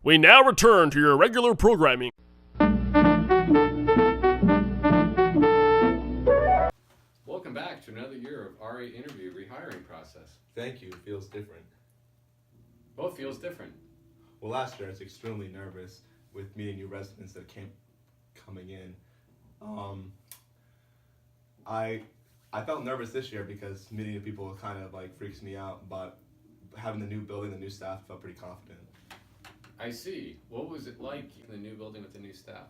We now return to your regular programming. Welcome back to another year of RA interview rehiring process. Thank you. It feels different. Both feels different. Well, last year I was extremely nervous with meeting new residents that came coming in. I felt nervous this year because meeting new people kind of like freaks me out, but having the new building, the new staff, I felt pretty confident. I see. What was it like in the new building with the new staff?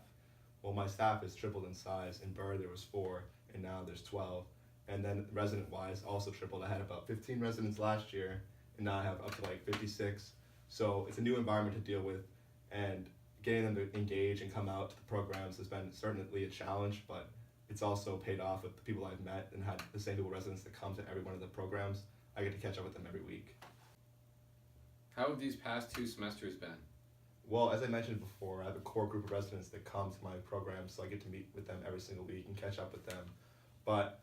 Well, my staff has tripled in size. In Burr there was 4, and now there's 12. And then resident-wise, also tripled. I had about 15 residents last year, and now I have up to like 56. So it's a new environment to deal with, and getting them to engage and come out to the programs has been certainly a challenge, but it's also paid off with the people I've met and had the same people residents that come to every one of the programs. I get to catch up with them every week. How have these past 2 semesters been? Well, as I mentioned before, I have a core group of residents that come to my programs, so I get to meet with them every single week and catch up with them. But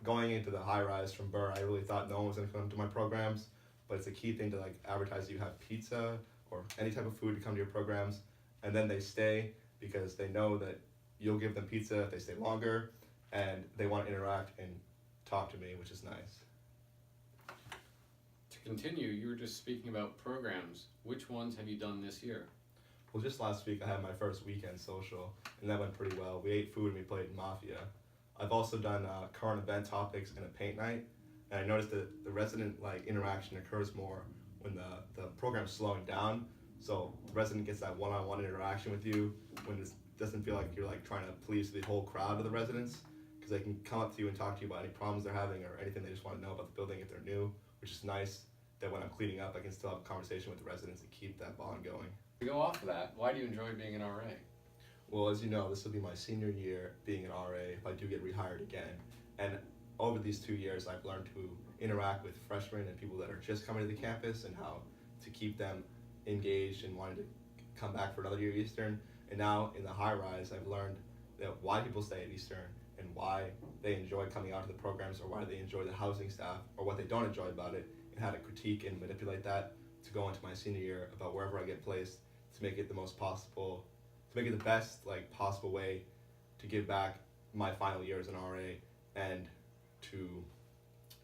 going into the high rise from Burr, I really thought no one was going to come to my programs, but it's a key thing to like advertise you have pizza or any type of food to come to your programs, and then they stay because they know that you'll give them pizza if they stay longer, and they want to interact and talk to me, which is nice. To continue, you were just speaking about programs. Which ones have you done this year? Well, just last week I had my first weekend social, and that went pretty well. We ate food and we played Mafia. I've also done current event topics and a paint night, and I noticed that the resident like interaction occurs more when the program's slowing down, so the resident gets that one-on-one interaction with you when it doesn't feel like you're like trying to please the whole crowd of the residents, because they can come up to you and talk to you about any problems they're having or anything they just want to know about the building if they're new, which is nice that when I'm cleaning up I can still have a conversation with the residents and keep that bond going. To go off of that, why do you enjoy being an RA? Well, as you know, this will be my senior year being an RA if I do get rehired again. And over these 2 years, I've learned to interact with freshmen and people that are just coming to the campus and how to keep them engaged and wanting to come back for another year at Eastern. And now in the high rise, I've learned that why people stay at Eastern and why they enjoy coming out to the programs or why they enjoy the housing staff or what they don't enjoy about it, and how to critique and manipulate that to go into my senior year about wherever I get placed to make it the most possible, to make it the best like possible way to give back my final year as an RA and to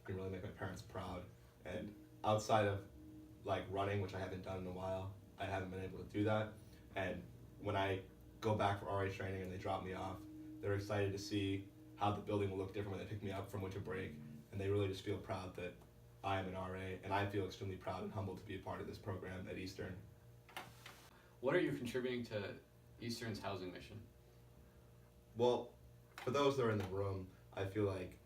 really make my parents proud. And outside of like running, which I haven't done in a while, I haven't been able to do that. And when I go back for RA training and they drop me off, they're excited to see how the building will look different when they pick me up from winter break, and they really just feel proud that I am an RA, and I feel extremely proud and humbled to be a part of this program at Eastern. What are you contributing to Eastern's housing mission? Well, for those that are in the room, I feel like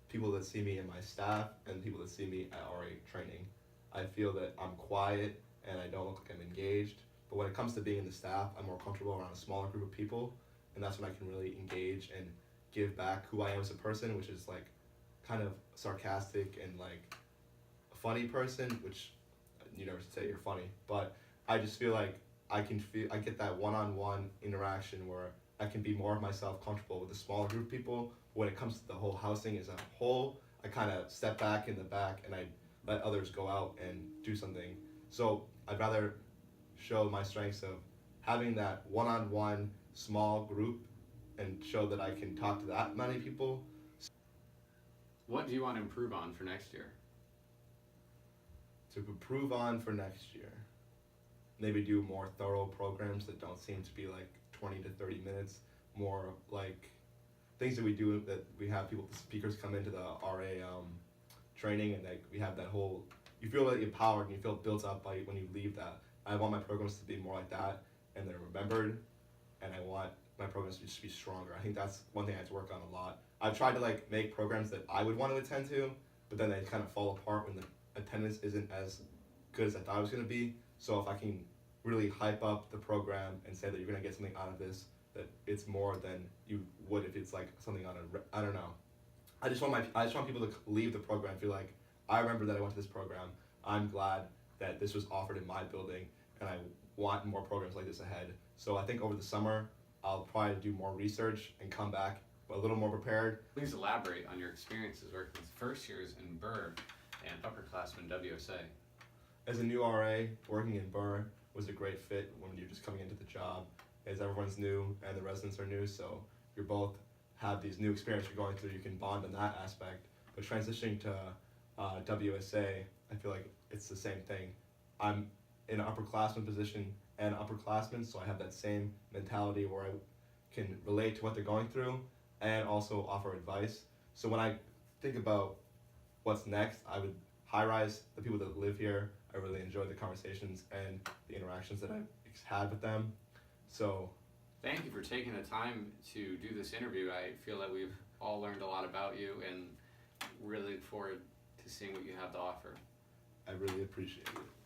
people that see me and my staff and people that see me at RA training, I feel that I'm quiet and I don't look like I'm engaged. But when it comes to being in the staff, I'm more comfortable around a smaller group of people, and that's when I can really engage and give back who I am as a person, which is like kind of sarcastic and like a funny person, which you never say you're funny, but I just feel like I get that one-on-one interaction where I can be more of myself, comfortable with a smaller group of people. When it comes to the whole housing as a whole, I kind of step back in the back and I let others go out and do something. So I'd rather show my strengths of having that one-on-one small group and show that I can talk to that many people. What do you want to improve on for next year? To improve on for next year, maybe do more thorough programs that don't seem to be like 20 to 30 minutes, more like things that we do, that we have people, the speakers come into the RA training, and like we have that whole, you feel really empowered and you feel built up by when you leave that. I want my programs to be more like that, and they're remembered, and I want my programs to just be stronger. I think that's one thing I have to work on a lot. I've tried to like make programs that I would want to attend to, but then they kind of fall apart when the attendance isn't as good as I thought it was going to be. So if I can really hype up the program and say that you're going to get something out of this, that it's more than you would if it's like something on I don't know. I just want people to leave the program and feel like, I remember that I went to this program. I'm glad that this was offered in my building, and I want more programs like this ahead. So I think over the summer, I'll probably do more research and come back a little more prepared. Please elaborate on your experiences working with first years in Burr and upperclassmen WSA. As a new RA working in Burr was a great fit when you're just coming into the job, as everyone's new and the residents are new, so you're both have these new experience you're going through. You can bond on that aspect. But transitioning to WSA, I feel like it's the same thing. I'm in an upperclassman position and upperclassmen, so I have that same mentality where I can relate to what they're going through and also offer advice. So when I think about what's next, I would high-rise the people that live here. I really enjoy the conversations and the interactions that I've had with them. So Thank you for taking the time to do this interview. I feel that we've all learned a lot about you and really look forward to seeing what you have to offer. I really appreciate it.